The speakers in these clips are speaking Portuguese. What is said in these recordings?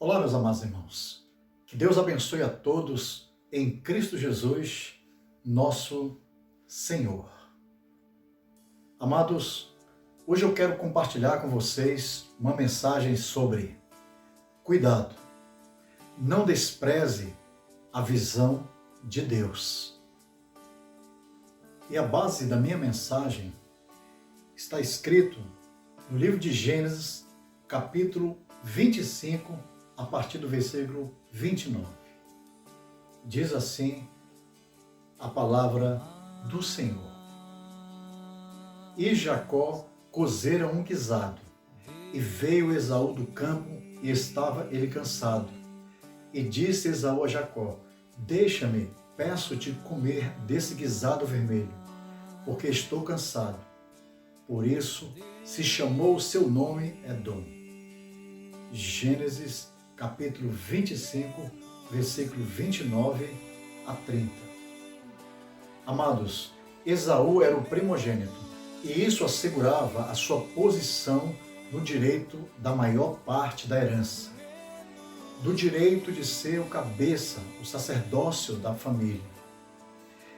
Olá, meus amados irmãos. Que Deus abençoe a todos em Cristo Jesus, nosso Senhor. Amados, hoje eu quero compartilhar com vocês uma mensagem sobre cuidado. Não despreze a visão de Deus. E a base da minha mensagem está escrito no livro de Gênesis, capítulo 25, a partir do versículo 29. Diz assim a palavra do Senhor. E Jacó cozera um guisado, e veio Esaú do campo, e estava ele cansado. E disse Esaú a Jacó: deixa-me, peço-te, comer desse guisado vermelho, porque estou cansado. Por isso se chamou o seu nome Edom. Gênesis capítulo 25, versículo 29 a 30. Amados, Esaú era o primogênito, e isso assegurava a sua posição no direito da maior parte da herança, do direito de ser o cabeça, o sacerdócio da família,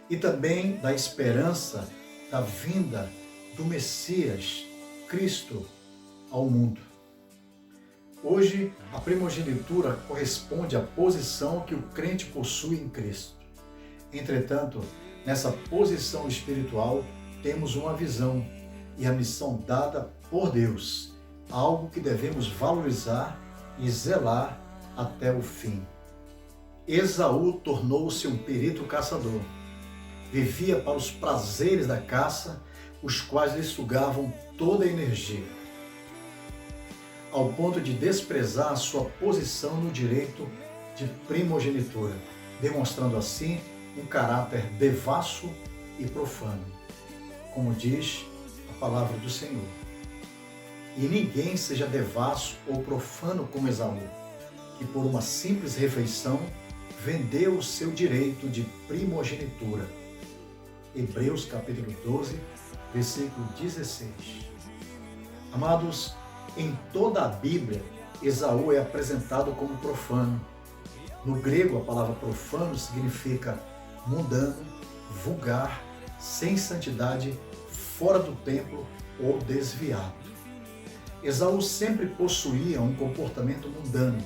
e também da esperança da vinda do Messias, Cristo, ao mundo. Hoje, a primogenitura corresponde à posição que o crente possui em Cristo. Entretanto, nessa posição espiritual, temos uma visão e a missão dada por Deus, algo que devemos valorizar e zelar até o fim. Esaú tornou-se um perito caçador. Vivia para os prazeres da caça, os quais lhe sugavam toda a energia, ao ponto de desprezar a sua posição no direito de primogenitura, demonstrando assim um caráter devasso e profano, como diz a palavra do Senhor. E ninguém seja devasso ou profano como Esaú, que por uma simples refeição vendeu o seu direito de primogenitura. Hebreus capítulo 12, versículo 16. Amados, em toda a Bíblia, Esaú é apresentado como profano. No grego, a palavra profano significa mundano, vulgar, sem santidade, fora do templo ou desviado. Esaú sempre possuía um comportamento mundano.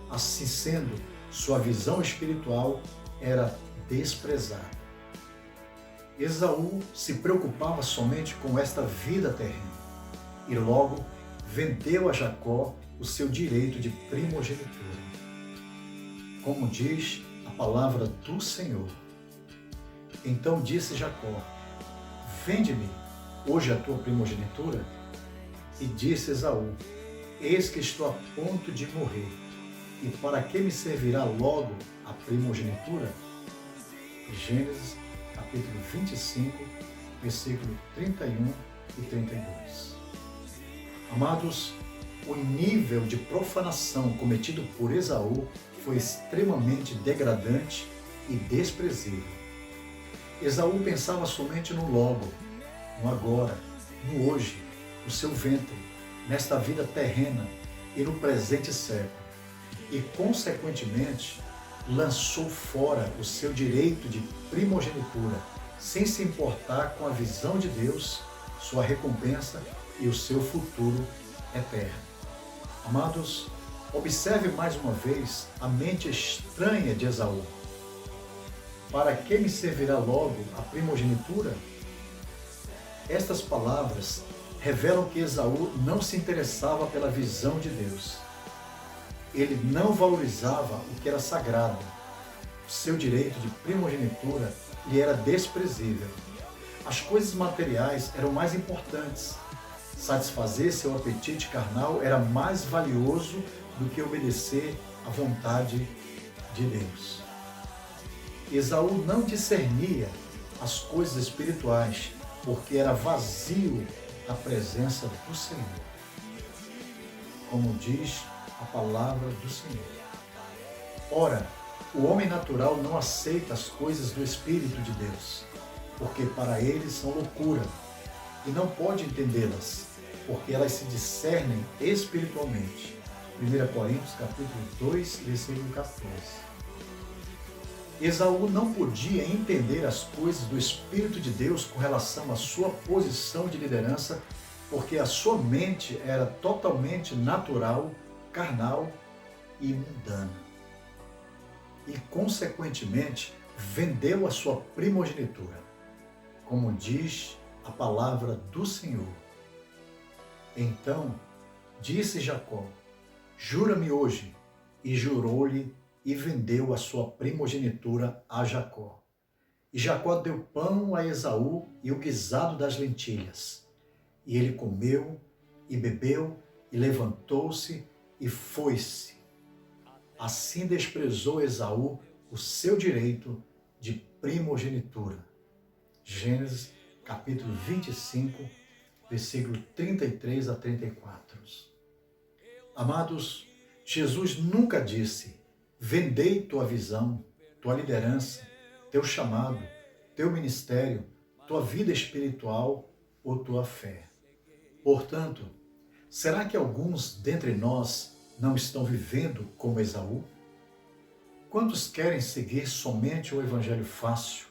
Assim sendo, sua visão espiritual era desprezada. Esaú se preocupava somente com esta vida terrena e logo vendeu a Jacó o seu direito de primogenitura. Como diz a palavra do Senhor. Então disse Jacó: vende-me hoje a tua primogenitura? E disse Esaú: eis que estou a ponto de morrer, e para que me servirá logo a primogenitura? Gênesis capítulo 25, versículo 31 e 32. Amados, o nível de profanação cometido por Esaú foi extremamente degradante e desprezível. Esaú pensava somente no logo, no agora, no hoje, no seu ventre, nesta vida terrena e no presente século, e, consequentemente, lançou fora o seu direito de primogenitura, sem se importar com a visão de Deus, sua recompensa e o seu futuro eterno. Amados, observe mais uma vez a mente estranha de Esaú. Para que me servirá logo a primogenitura? Estas palavras revelam que Esaú não se interessava pela visão de Deus. Ele não valorizava o que era sagrado. O seu direito de primogenitura lhe era desprezível. As coisas materiais eram mais importantes. Satisfazer seu apetite carnal era mais valioso do que obedecer à vontade de Deus. Esaú não discernia as coisas espirituais, porque era vazio da presença do Senhor. Como diz a palavra do Senhor. Ora, o homem natural não aceita as coisas do Espírito de Deus, porque para ele são loucura, e não pode entendê-las, porque elas se discernem espiritualmente. 1 Coríntios capítulo 2, versículo 14. Esaú não podia entender as coisas do Espírito de Deus com relação à sua posição de liderança, porque a sua mente era totalmente natural, carnal e mundana. E, consequentemente, vendeu a sua primogenitura, como diz a palavra do Senhor. Então, disse Jacó: jura-me hoje. E jurou-lhe e vendeu a sua primogenitura a Jacó. E Jacó deu pão a Esaú e o guisado das lentilhas. E ele comeu e bebeu e levantou-se e foi-se. Assim desprezou Esaú o seu direito de primogenitura. Gênesis capítulo 25, versículo 33 a 34. Amados, Jesus nunca disse: vendei tua visão, tua liderança, teu chamado, teu ministério, tua vida espiritual ou tua fé. Portanto, será que alguns dentre nós não estão vivendo como Esaú? Quantos querem seguir somente o evangelho fácil,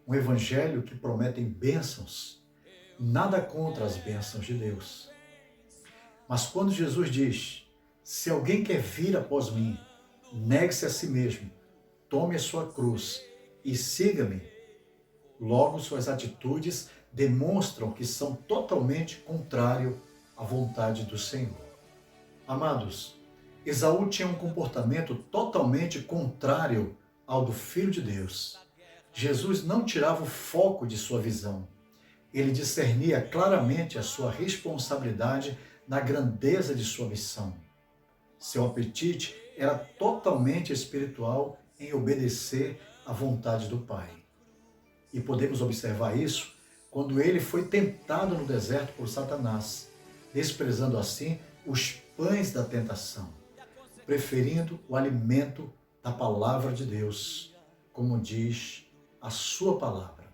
um evangelho que promete bênçãos? Nada contra as bênçãos de Deus. Mas quando Jesus diz: se alguém quer vir após mim, negue-se a si mesmo, tome a sua cruz e siga-me, logo suas atitudes demonstram que são totalmente contrário à vontade do Senhor. Amados, Esaú tinha um comportamento totalmente contrário ao do Filho de Deus. Jesus não tirava o foco de sua visão. Ele discernia claramente a sua responsabilidade na grandeza de sua missão. Seu apetite era totalmente espiritual em obedecer à vontade do Pai. E podemos observar isso quando ele foi tentado no deserto por Satanás, desprezando assim os pães da tentação, preferindo o alimento da palavra de Deus, como diz a sua palavra.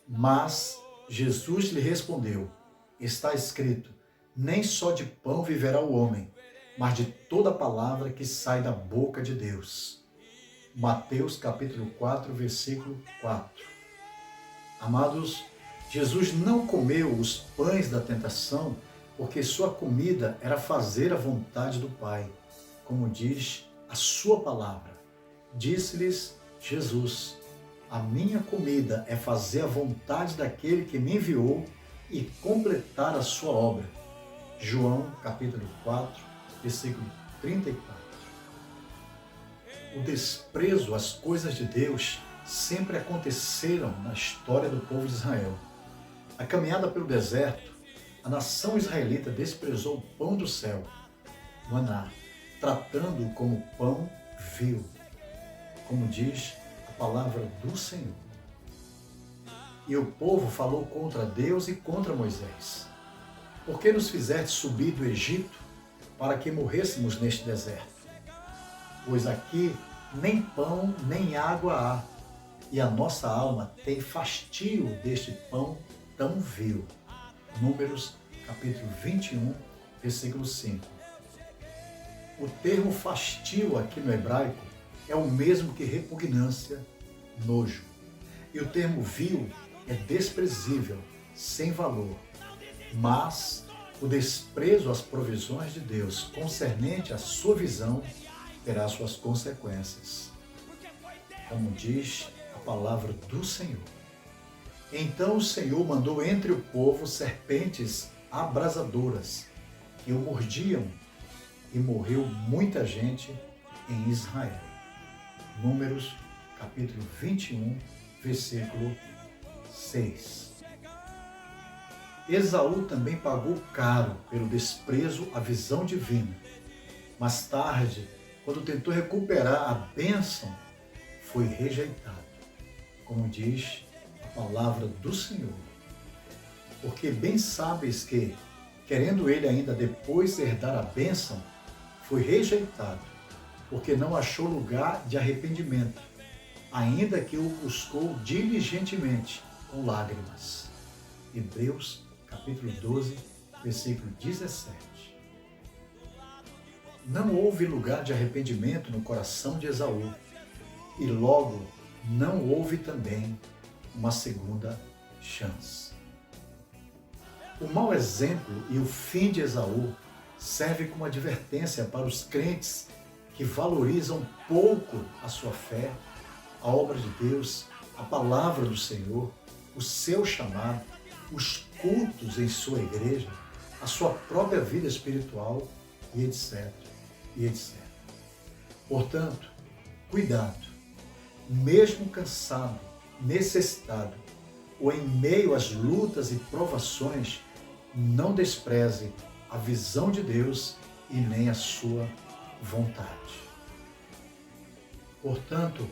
Mas Jesus lhe respondeu: está escrito, nem só de pão viverá o homem, mas de toda palavra que sai da boca de Deus. Mateus capítulo 4, versículo 4. Amados, Jesus não comeu os pães da tentação porque sua comida era fazer a vontade do Pai, como diz a sua palavra. Disse-lhes Jesus: a minha comida é fazer a vontade daquele que me enviou e completar a sua obra. João capítulo 4, versículo 34. O desprezo às coisas de Deus sempre aconteceram na história do povo de Israel. A caminhada pelo deserto, a nação israelita desprezou o pão do céu, maná, tratando-o como pão vil, como diz a palavra do Senhor. E o povo falou contra Deus e contra Moisés: por que nos fizeste subir do Egito para que morrêssemos neste deserto? Pois aqui nem pão nem água há, e a nossa alma tem fastio deste pão tão vil. Números capítulo 21, versículo 5. O termo fastio aqui no hebraico é o mesmo que repugnância, nojo. E o termo vil é desprezível, sem valor. Mas o desprezo às provisões de Deus concernente à sua visão terá suas consequências, como diz a palavra do Senhor. Então o Senhor mandou entre o povo serpentes abrasadoras que o mordiam, e morreu muita gente em Israel. Números capítulo 21, versículo 6. Esaú também pagou caro pelo desprezo à visão divina. Mais tarde, quando tentou recuperar a bênção, foi rejeitado, como diz a palavra do Senhor. Porque bem sabes que, querendo ele ainda depois herdar a bênção, foi rejeitado, porque não achou lugar de arrependimento, ainda que o buscou diligentemente com lágrimas. Hebreus capítulo 12, versículo 17. não houve lugar de arrependimento no coração de Esaú, e logo não houve também uma segunda chance. O mau exemplo e o fim de Esaú serve como advertência para os crentes que valorizam pouco a sua fé, a obra de Deus, a palavra do Senhor, o seu chamado, os cultos em sua igreja, a sua própria vida espiritual e etc. e etc. Portanto, cuidado, mesmo cansado, necessitado ou em meio às lutas e provações, não despreze a visão de Deus e nem a sua vontade. Portanto,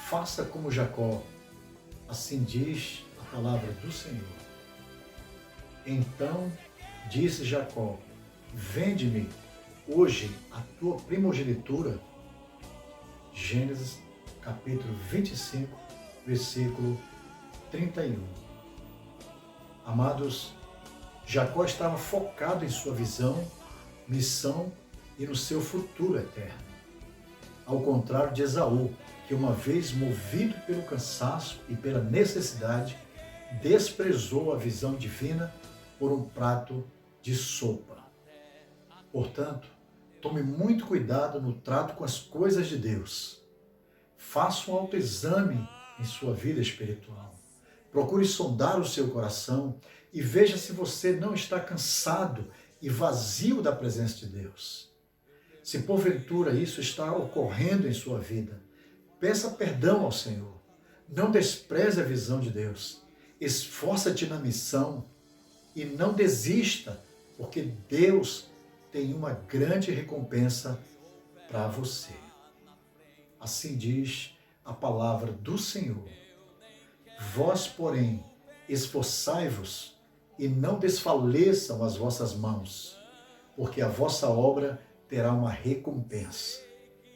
faça como Jacó, assim diz a palavra do Senhor. Então disse Jacó: vende-me hoje a tua primogenitura. Gênesis capítulo 25, versículo 31. Amados, Jacó estava focado em sua visão, missão e no seu futuro eterno. Ao contrário de Esaú, que uma vez movido pelo cansaço e pela necessidade, desprezou a visão divina por um prato de sopa. Portanto, tome muito cuidado no trato com as coisas de Deus. Faça um autoexame em sua vida espiritual. Procure sondar o seu coração e veja se você não está cansado e vazio da presença de Deus. Se porventura isso está ocorrendo em sua vida, peça perdão ao Senhor. Não despreze a visão de Deus. Esforça-te na missão e não desista, porque Deus tem uma grande recompensa para você. Assim diz a palavra do Senhor. Vós, porém, esforçai-vos e não desfaleçam as vossas mãos, porque a vossa obra terá uma recompensa.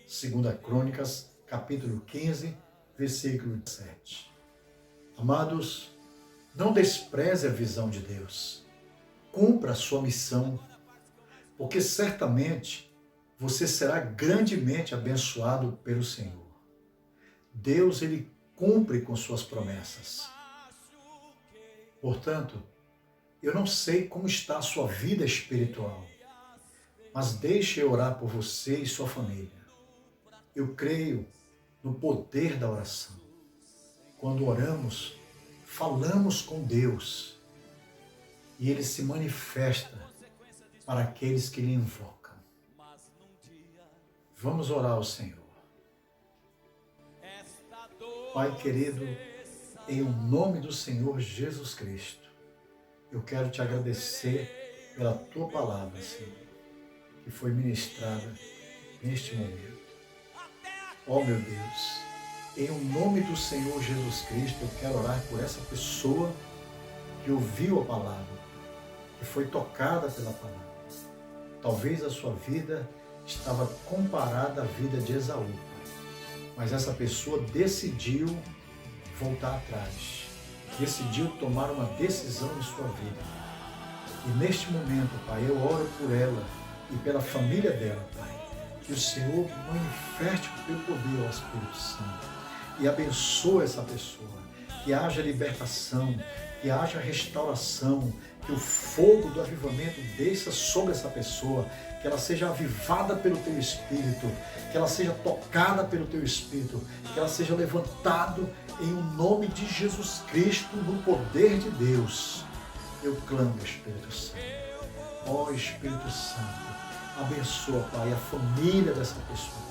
2 Crônicas, capítulo 15, versículo 7. Amados, não despreze a visão de Deus. Cumpra a sua missão, porque certamente você será grandemente abençoado pelo Senhor. Deus, Ele cumpre com suas promessas. Portanto, eu não sei como está a sua vida espiritual, mas deixe eu orar por você e sua família. Eu creio no poder da oração. Quando oramos, falamos com Deus e Ele se manifesta para aqueles que lhe invocam. Vamos orar ao Senhor. Pai querido, em o nome do Senhor Jesus Cristo, eu quero te agradecer pela tua palavra, Senhor, que foi ministrada neste momento. Ó meu Deus, em o nome do Senhor Jesus Cristo, eu quero orar por essa pessoa que ouviu a palavra, que foi tocada pela palavra. Talvez a sua vida estava comparada à vida de Esaú, Pai, mas essa pessoa decidiu voltar atrás, decidiu tomar uma decisão em sua vida. E neste momento, Pai, eu oro por ela e pela família dela, Pai, que o Senhor manifeste o teu poder ao Espírito Santo e abençoe essa pessoa, que haja libertação, que haja restauração, que o fogo do avivamento desça sobre essa pessoa, que ela seja avivada pelo teu Espírito, que ela seja tocada pelo teu Espírito, que ela seja levantada em o nome de Jesus Cristo, no poder de Deus. Eu clamo, Espírito Santo. Ó Espírito Santo, abençoa, Pai, a família dessa pessoa.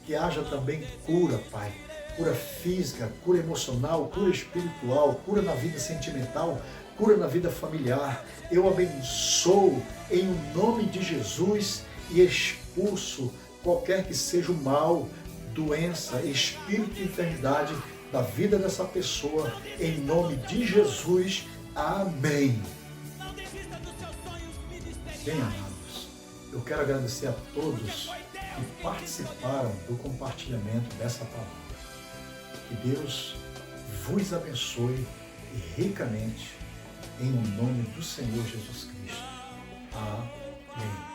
Que haja também cura, Pai. Cura física, cura emocional, cura espiritual, cura na vida sentimental, cura na vida familiar. Eu abençoo em o nome de Jesus e expulso qualquer que seja o mal, doença, espírito de enfermidade da vida dessa pessoa, em nome de Jesus. Amém. Bem, amados, eu quero agradecer a todos que participaram do compartilhamento dessa palavra. Que Deus vos abençoe ricamente, em nome do Senhor Jesus Cristo. Amém.